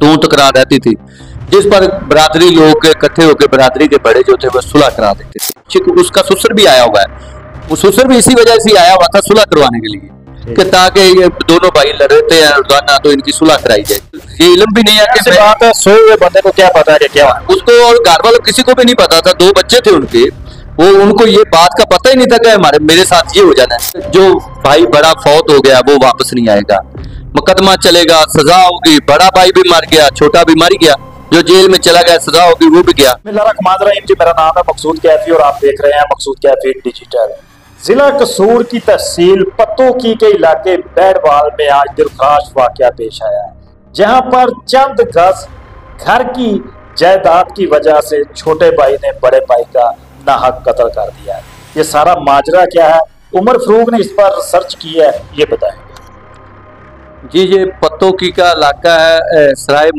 तू तकरार रहती थी, जिस पर बरादरी लोग इकट्ठे होकर बरादरी के बड़े जो थे वह सुलह करा देते थे। उसका ससुर भी आया हुआ है, वो ससुर भी इसी वजह से आया हुआ था सुलह करवाने के लिए कि ताकि ये दोनों भाई लड़ रहे थे रोजाना, तो इनकी सुलह कराई जाए। ये इल्म भी नहीं है कि बात है, सोए हुए बंदे को क्या पता है कि क्या उसको, और घर वालों किसी को भी नहीं पता था। 2 बच्चे थे उनके, वो उनको ये बात का पता ही नहीं था कि मेरे साथ ये हो जाना है। जो भाई बड़ा फौत हो गया वो वापस नहीं आएगा, मुकदमा चलेगा, सजा होगी। बड़ा भाई भी मर गया, छोटा भी मर गया, जो जेल में चला गया सजा होगी वो भी गया। मेरा नाम है मकसूद कैफी और आप देख रहे हैं मकसूद कैफी डिजिटल। जिला कसूर की तहसील पत्तोकी के इलाके बैडवाल में आज दिलखराश वाकया पेश आया है, जहां पर चंद गज घर की जायदाद की वजह से छोटे भाई ने बड़े भाई का नाहक कत्ल कर दिया है। ये सारा माजरा क्या है, उमर फरूक ने इस पर रिसर्च की है, ये बताएंगे जी। ये पत्तोकी का इलाका है, सराय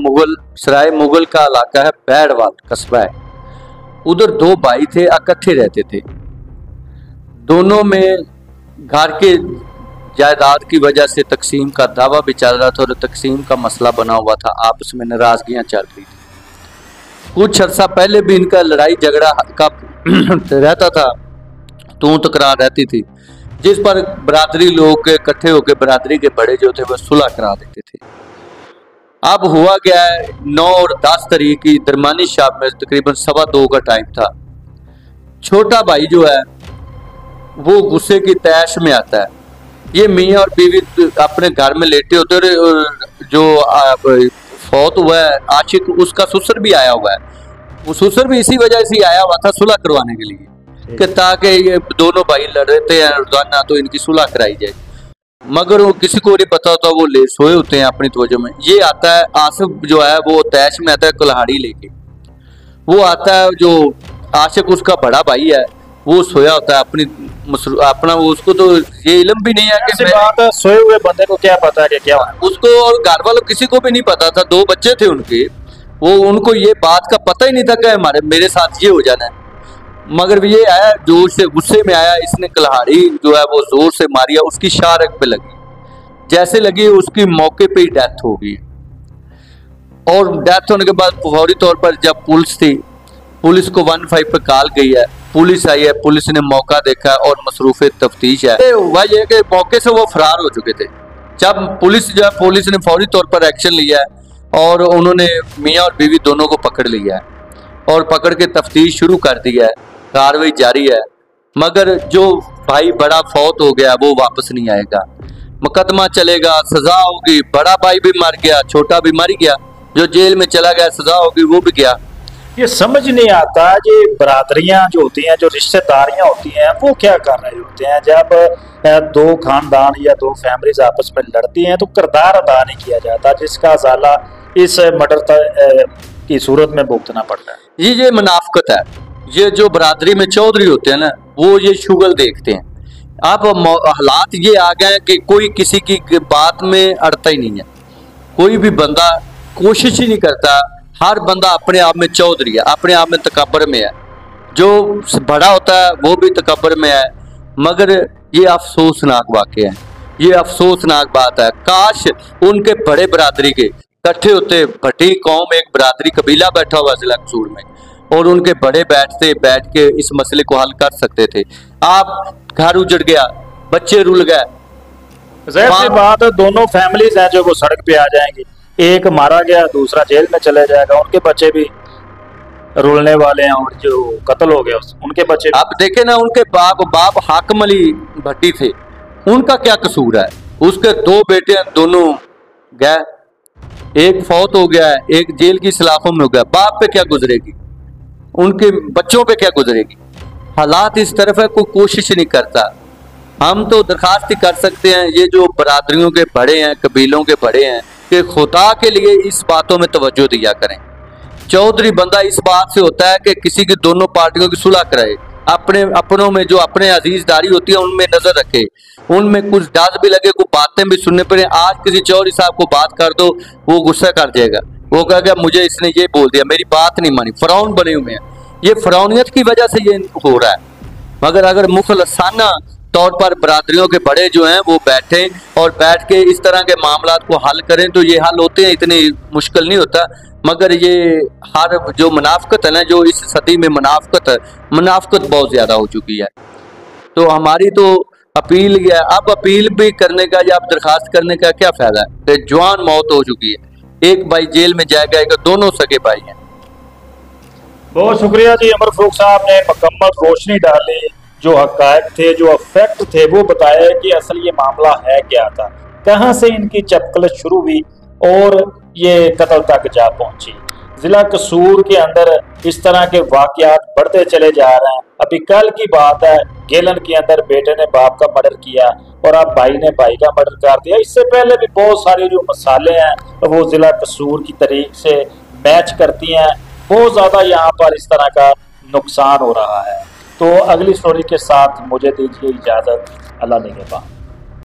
मुगल का इलाका है, बैडवाल कस्बा है। उधर 2 भाई थे, इकट्ठे रहते थे। दोनों में घर के जायदाद की वजह से तकसीम का दावा भी चल रहा था और तकसीम का मसला बना हुआ था, आपस में नाराजगियां चल रही थी। कुछ अर्सा पहले भी इनका लड़ाई झगड़ा का रहता था, तू तकरार रहती थी, जिस पर बरादरी लोग इकट्ठे होकर बरादरी के बड़े जो थे वह सुलह करा देते थे। अब हुआ क्या है, 9 और 10 तारीख की दरमानी शाम में तकरीबन 2:15 का टाइम था। छोटा भाई जो है वो गुस्से की तैश में आता है। ये मियाँ और बीवी अपने घर में लेटे होते और जो फौत हुआ है आशिक, उसका ससुर भी आया हुआ है। वो ससुर भी इसी वजह से आया हुआ था सुलह करवाने के लिए कि ताकि ये दोनों भाई लड़ रहे थे रोजाना, तो इनकी सुलह कराई जाए। मगर वो किसी को नहीं पता होता, वो ले सोए होते हैं अपनी तवज्जो में। ये आता है आसिफ जो है वो तैश में आता है कुल्हाड़ी लेके। वो आता है जो आशिक उसका बड़ा भाई है, वो सोया होता है अपना उसको तो ये इल्म भी नहीं है कि बात है, सोए हुए बंदे को क्या पता है कि क्या उसको, और घर वालों किसी को भी नहीं पता था। 2 बच्चे थे उनके, वो उनको ये बात का पता ही नहीं था कि मेरे साथ ये हो जाना है। मगर ये आया जोर से, गुस्से में आया, इसने कुल्हाड़ी जो है वो जोर से मारिया, उसकी शारक पे लगी। जैसे लगी उसकी मौके पे ही डेथ हो गई। और डेथ होने के बाद फौरी तौर पर जब पुलिस थी, पुलिस को 15 पे कॉल गई है, पुलिस आई है, पुलिस ने मौका देखा और मसरूफ़ तफ्तीश है। हुआ ये कि मौके से वो फरार हो चुके थे। जब पुलिस ने फौरी तौर पर एक्शन लिया है और उन्होंने मियाँ और बीवी दोनों को पकड़ लिया है और पकड़ के तफ्तीश शुरू कर दी है, कार्रवाई जारी है। मगर जो भाई बड़ा फौत हो गया वो वापस नहीं आएगा, मुकदमा चलेगा, सजा होगी। बड़ा भाई भी मर गया, छोटा भी मर गया, जो जेल में चला गया सजा होगी वो भी गया। ये समझ नहीं आता, ये बरादरियां जो होती हैं, जो रिश्तेदारियां होती हैं, वो क्या कर रहे होते हैं। जब 2 खानदान या 2 फैमिलीज आपस में लड़ती हैं तो किरदार अदा नहीं किया जाता, जिसका अजाला इस मर्डर की सूरत में भुगतना पड़ता है। ये मुनाफिकत है। ये जो बरादरी में चौधरी होते हैं ना, वो ये शुगल देखते हैं। अब हालात ये आ गए कि कोई किसी की बात में अड़ता ही नहीं है। कोई भी बंदा कोशिश ही नहीं करता, हर बंदा अपने आप में चौधरी है, अपने आप में तकब्बर में है। जो बड़ा होता है वो भी तकब्बर में है। मगर ये अफसोसनाक वाक़या है, ये अफसोसनाक बात है। काश उनके बड़े बरादरी के इकट्ठे होते, भट्टी कौम एक बरादरी कबीला बैठा हुआ जिला कसूर में, और उनके बड़े बैठ के इस मसले को हल कर सकते थे। आप घर उजड़ गया, बच्चे रुल गए, ज़ाहिर सी बात है दोनों फैमिलीज हैं जो वो सड़क पे आ जाएंगी। एक मारा गया, दूसरा जेल में चले जाएगा, उनके बच्चे भी रुलने वाले हैं, और जो कत्ल हो गया उनके बच्चे। आप देखे ना, उनके बाप हाकिम अली भट्टी थे, उनका क्या कसूर है। उसके 2 बेटे हैं, दोनों गए, एक फौत हो गया है, एक जेल की सलाखों में हो गया। बाप पे क्या गुजरेगी, उनके बच्चों पे क्या गुजरेगी। हालात इस तरफ है, कोई कोशिश नहीं करता। हम तो दरखास्त ही कर सकते हैं, ये जो बरादरियों के बड़े हैं, कबीलों के बड़े हैं, कि खुदा के लिए इस बातों में तवज्जो दिया करें। चौधरी बंदा इस बात से होता है कि किसी की दोनों पार्टियों की सुलह कराए, अपनों में जो अपने अजीजदारी होती है उनमें नजर रखे, उनमें कुछ डर भी लगे, कुछ बातें भी सुनने पड़े। आज किसी चौधरी साहब को बात कर दो, वो गुस्सा कर जाएगा, वो कहेगा मुझे इसने ये बोल दिया, मेरी बात नहीं मानी। फरौन बने हुए हैं, ये फरौनियत की वजह से ये हो रहा है। मगर अगर मुखलसाना तौर पर बरादरियों के बड़े जो हैं वो बैठें और बैठ के इस तरह के मामलात को हल करें तो ये हल होते हैं, इतनी मुश्किल नहीं होता। मगर ये हर जो मुनाफकत है ना, जो इस सदी में मुनाफकत है, मुनाफकत बहुत ज़्यादा हो चुकी है। तो हमारी तो अपील है, अब अपील भी करने का या अब दरखास्त करने का क्या फ़ायदा है? जवान मौत हो चुकी है, एक भाई जेल में जाएगा, एक दोनों सगे भाई हैं। बहुत शुक्रिया जी अमर फारूक साहब ने मुकम्मल रोशनी डाली, जो हकायक थे, जो फैक्ट थे वो बताया कि असल ये मामला है क्या था, कहाँ से इनकी चपकलत शुरू हुई और ये कत्ल तक जा पहुंची। जिला कसूर के अंदर इस तरह के वाकयात बढ़ते चले जा रहे हैं। अभी कल की बात है, गेलन के अंदर बेटे ने बाप का मर्डर किया और अब भाई ने भाई का मर्डर कर दिया। इससे पहले भी बहुत सारे जो मसाले हैं वो जिला कसूर की तरीक से मैच करती हैं। बहुत ज़्यादा यहाँ पर इस तरह का नुकसान हो रहा है। तो अगली स्टोरी के साथ मुझे दीजिए इजाज़त। अल्लाह निगहबान।